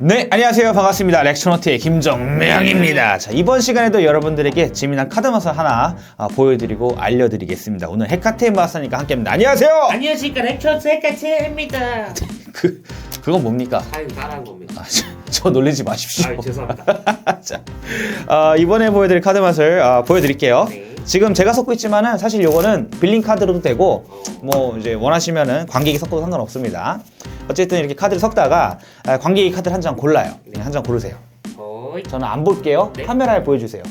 네, 안녕하세요. 반갑습니다. 렉처노트의 김정명입니다. 자, 이번 시간에도 여러분들에게 재미난 카드 맛을 하나 보여드리고 알려드리겠습니다. 오늘 헤카테인 마스터니까 함께합니다. 안녕하세요. 안녕하십니까, 렉처노트 헤카테입니다. 그건 뭡니까? 사연 따라한 겁니다. 저 놀리지 마십시오. 죄송합니다. 자, 이번에 보여드릴 카드 맛을 보여드릴게요. 네. 지금 제가 섞고 있지만은 사실 요거는 빌린 카드로도 되고 뭐 이제 원하시면은 관객이 섞어도 상관없습니다. 어쨌든 이렇게 카드를 섞다가 관객이 카드를 한 장 골라요. 그냥 한 장 고르세요. 어이. 저는 안 볼게요. 네. 카메라에 보여주세요.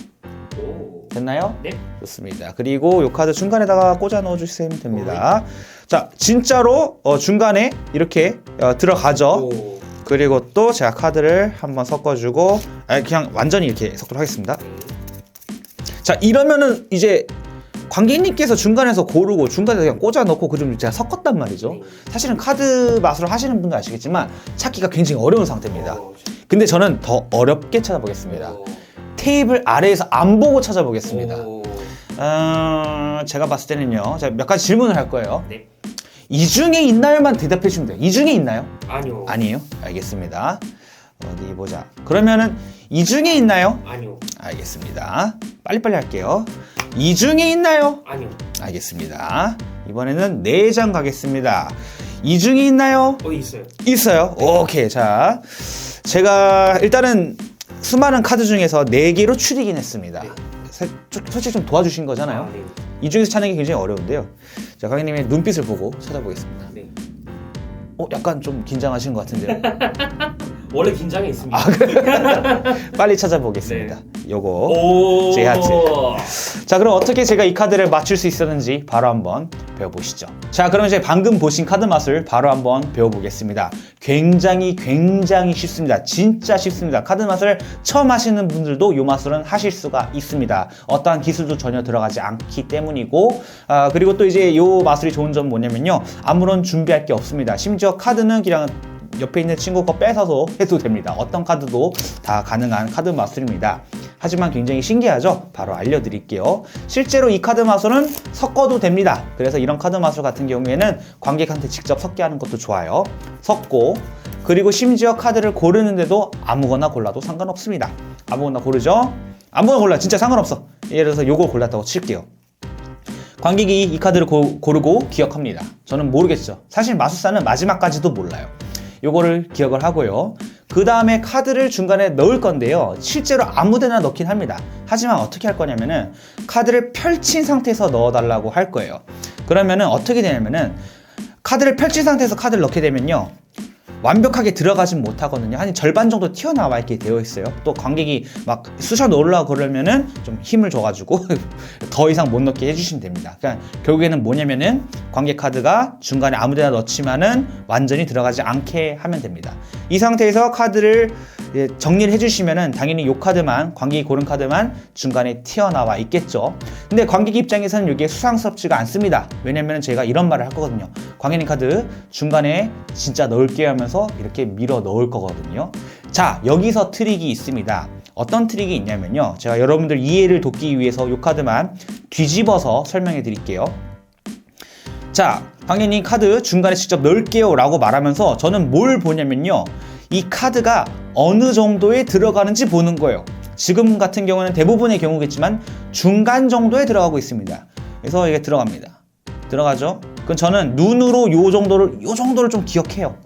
오. 됐나요? 네. 좋습니다. 그리고 요 카드 중간에다가 꽂아 넣어주시면 됩니다. 자, 진짜로 중간에 이렇게 들어가죠. 오. 그리고 또 제가 카드를 한번 섞어주고 그냥 완전히 이렇게 섞도록 하겠습니다. 자, 이러면은 이제 관객님께서 중간에서 고르고 중간에 그냥 꽂아 넣고 그좀 제가 섞었단 말이죠. 사실은 카드 맛으로 하시는 분도 아시겠지만 찾기가 굉장히 어려운 상태입니다. 근데 저는 더 어렵게 찾아보겠습니다. 테이블 아래에서 안 보고 찾아보겠습니다. 제가 봤을 때는요. 제가 몇 가지 질문을 할 거예요. 네. 이 중에 있나요만 대답해 주시면 돼요. 이 중에 있나요? 아니요. 아니에요? 알겠습니다. 어디 보자. 그러면은 이 중에 있나요? 아니요. 알겠습니다. 빨리빨리 할게요. 이 중에 있나요? 아니요. 알겠습니다. 이번에는 4장 가겠습니다. 이 중에 있나요? 있어요. 있어요. 오케이. 자, 제가 일단은 수많은 카드 중에서 4개로 추리긴 했습니다. 네. 솔직히 좀 도와주신 거잖아요. 네. 이 중에서 찾는 게 굉장히 어려운데요. 자, 강희님의 눈빛을 보고 찾아보겠습니다. 네. 약간 좀 긴장하신 것 같은데요. 원래 긴장해 있습니다. 빨리 찾아보겠습니다. 요거 오. 제 하트. 자, 그럼 어떻게 제가 이 카드를 맞출 수 있었는지 바로 한번 배워보시죠. 자, 그럼 이제 방금 보신 카드 맛을 바로 한번 배워보겠습니다. 굉장히 쉽습니다. 진짜 쉽습니다. 카드 맛을 처음 하시는 분들도 이 맛으로는 하실 수가 있습니다. 어떠한 기술도 전혀 들어가지 않기 때문이고, 그리고 또 이제 이 마술이 좋은 점은 뭐냐면요, 아무런 준비할 게 없습니다. 심지어 카드는 그냥 옆에 있는 친구 거 뺏어서 해도 됩니다. 어떤 카드도 다 가능한 카드 마술입니다. 하지만 굉장히 신기하죠? 바로 알려드릴게요. 실제로 이 카드 마술은 섞어도 됩니다. 그래서 이런 카드 마술 같은 경우에는 관객한테 직접 섞게 하는 것도 좋아요. 섞고, 그리고 심지어 카드를 고르는데도 아무거나 골라도 상관없습니다. 아무거나 고르죠? 아무거나 골라. 진짜 상관없어. 예를 들어서 요걸 골랐다고 칠게요. 관객이 이 카드를 고르고 기억합니다. 저는 모르겠죠. 사실 마술사는 마지막까지도 몰라요. 요거를 기억을 하고요. 그 다음에 카드를 중간에 넣을 건데요. 실제로 아무데나 넣긴 합니다. 하지만 어떻게 할 거냐면은 카드를 펼친 상태에서 넣어달라고 할 거예요. 그러면은 어떻게 되냐면은 카드를 펼친 상태에서 카드를 넣게 되면요, 완벽하게 들어가진 못하거든요. 한 절반 정도 튀어나와 있게 되어 있어요. 또 관객이 막 쑤셔 넣으려고 그러면은 좀 힘을 줘가지고 더 이상 못 넣게 해주시면 됩니다. 그러니까 결국에는 뭐냐면은 관객 카드가 중간에 아무데나 넣지만은 완전히 들어가지 않게 하면 됩니다. 이 상태에서 카드를 정리를 해주시면은 당연히 이 카드만, 관객이 고른 카드만 중간에 튀어나와 있겠죠. 근데 관객 입장에서는 이게 수상스럽지가 않습니다. 왜냐면은 제가 이런 말을 할 거거든요. 관객님 카드 중간에 진짜 넣을게요 하면서 이렇게 밀어 넣을 거거든요. 자, 여기서 트릭이 있습니다. 어떤 트릭이 있냐면요, 제가 여러분들 이해를 돕기 위해서 이 카드만 뒤집어서 설명해 드릴게요. 자, 관객님 카드 중간에 직접 넣을게요 라고 말하면서 저는 뭘 보냐면요, 이 카드가 어느 정도에 들어가는지 보는 거예요. 지금 같은 경우는 대부분의 경우겠지만 중간 정도에 들어가고 있습니다. 그래서 이게 들어갑니다. 들어가죠? 그럼 저는 눈으로 요 정도를 좀 기억해요.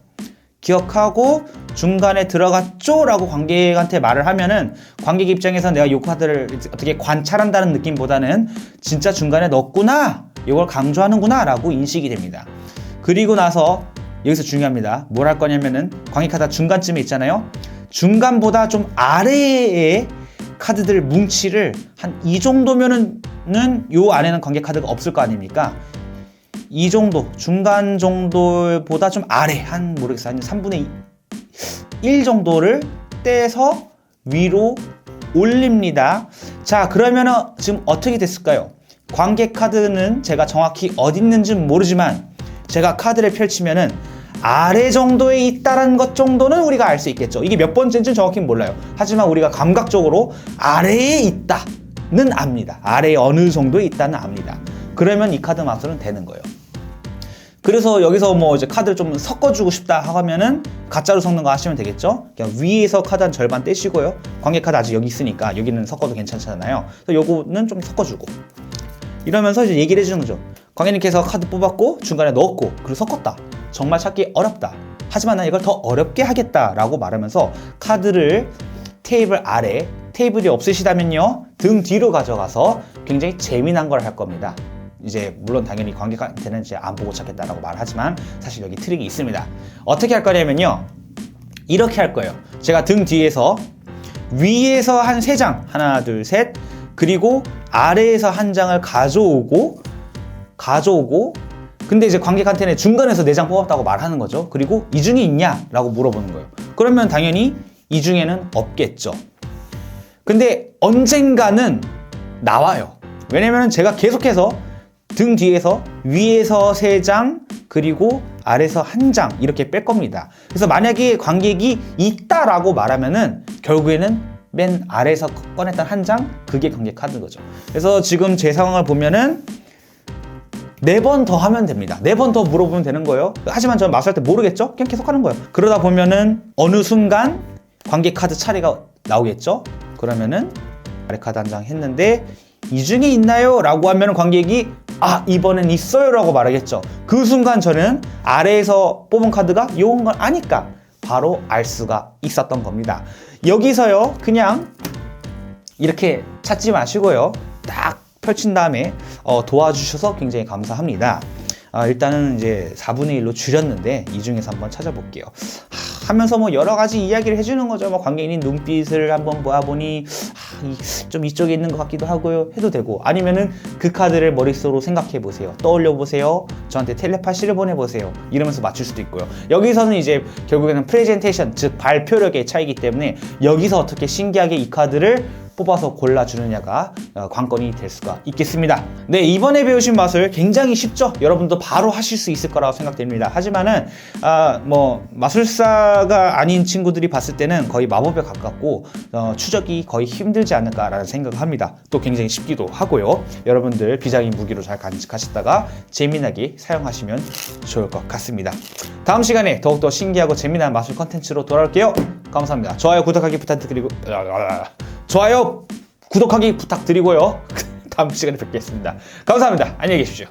기억하고 중간에 들어갔죠? 라고 관객한테 말을 하면은 관객 입장에서 내가 요 카드를 어떻게 관찰한다는 느낌보다는 진짜 중간에 넣었구나, 이걸 강조하는구나 라고 인식이 됩니다. 그리고 나서 여기서 중요합니다. 뭘 할 거냐면은 관객 카드 중간쯤에 있잖아요. 중간보다 좀 아래에 카드들 뭉치를 한 이 정도면은 요 안에는 관객 카드가 없을 거 아닙니까? 이 정도, 중간 정도보다 좀 아래, 한 모르겠어요. 한 3분의 1 정도를 떼서 위로 올립니다. 자, 그러면은 지금 어떻게 됐을까요? 관객 카드는 제가 정확히 어디 있는지는 모르지만 제가 카드를 펼치면은 아래 정도에 있다는 것 정도는 우리가 알 수 있겠죠. 이게 몇 번째인지는 정확히 몰라요. 하지만 우리가 감각적으로 아래에 있다는 압니다. 아래에 어느 정도에 있다는 압니다. 그러면 이 카드 마술은 되는 거예요. 그래서 여기서 뭐 이제 카드를 좀 섞어주고 싶다 하면은 가짜로 섞는 거 하시면 되겠죠. 그냥 위에서 카드 한 절반 떼시고요. 관계 카드 아직 여기 있으니까 여기는 섞어도 괜찮잖아요. 그래서 요거는 좀 섞어주고 이러면서 이제 얘기를 해주는 거죠. 광현님께서 카드 뽑았고 중간에 넣었고 그리고 섞었다. 정말 찾기 어렵다. 하지만 난 이걸 더 어렵게 하겠다라고 말하면서 카드를 테이블 아래, 테이블이 없으시다면요 등 뒤로 가져가서 굉장히 재미난 걸 할 겁니다. 이제 물론 당연히 관객한테는 이제 안 보고 찾겠다라고 말하지만 사실 여기 트릭이 있습니다. 어떻게 할 거냐면요 이렇게 할 거예요. 제가 등 뒤에서 위에서 한 3장 하나 둘 셋 그리고 아래에서 한 장을 가져오고 근데 이제 관객한테는 중간에서 4장 뽑았다고 말하는 거죠. 그리고 이 중에 있냐? 라고 물어보는 거예요. 그러면 당연히 이 중에는 없겠죠. 근데 언젠가는 나와요. 왜냐면 제가 계속해서 등 뒤에서 위에서 3장 그리고 아래에서 1장 이렇게 뺄 겁니다. 그래서 만약에 관객이 있다라고 말하면은 결국에는 맨 아래에서 꺼냈던 1장 그게 관객 카드인 거죠. 그래서 지금 제 상황을 보면은 4번 더 하면 됩니다. 4번 더 물어보면 되는 거예요. 하지만 저는 마술할 때 모르겠죠? 그냥 계속 하는 거예요. 그러다 보면은 어느 순간 관객 카드 차례가 나오겠죠? 그러면은 아래 카드 한 장 했는데 이 중에 있나요? 라고 하면 관객이 이번엔 있어요 라고 말하겠죠. 그 순간 저는 아래에서 뽑은 카드가 요건 걸 아니까 바로 알 수가 있었던 겁니다. 여기서요 그냥 이렇게 찾지 마시고요 딱 펼친 다음에 도와주셔서 굉장히 감사합니다. 일단은 이제 4분의 1로 줄였는데 이 중에서 한번 찾아볼게요. 하면서 뭐 여러 가지 이야기를 해주는 거죠. 뭐 관계인인 눈빛을 한번 보아보니 좀 이쪽에 있는 것 같기도 하고요. 해도 되고 아니면은 그 카드를 머릿속으로 생각해 보세요. 떠올려 보세요. 저한테 텔레파시를 보내보세요. 이러면서 맞출 수도 있고요. 여기서는 이제 결국에는 프레젠테이션 즉 발표력의 차이기 때문에 여기서 어떻게 신기하게 이 카드를 뽑아서 골라주느냐가 관건이 될 수가 있겠습니다. 네, 이번에 배우신 마술 굉장히 쉽죠? 여러분도 바로 하실 수 있을 거라고 생각됩니다. 하지만은 뭐 마술사가 아닌 친구들이 봤을 때는 거의 마법에 가깝고 추적이 거의 힘들지 않을까라는 생각을 합니다. 또 굉장히 쉽기도 하고요. 여러분들 비장의 무기로 잘 간직하시다가 재미나게 사용하시면 좋을 것 같습니다. 다음 시간에 더욱더 신기하고 재미난 마술 컨텐츠로 돌아올게요. 감사합니다. 좋아요, 구독하기 부탁드리고요. 다음 시간에 뵙겠습니다. 감사합니다. 안녕히 계십시오.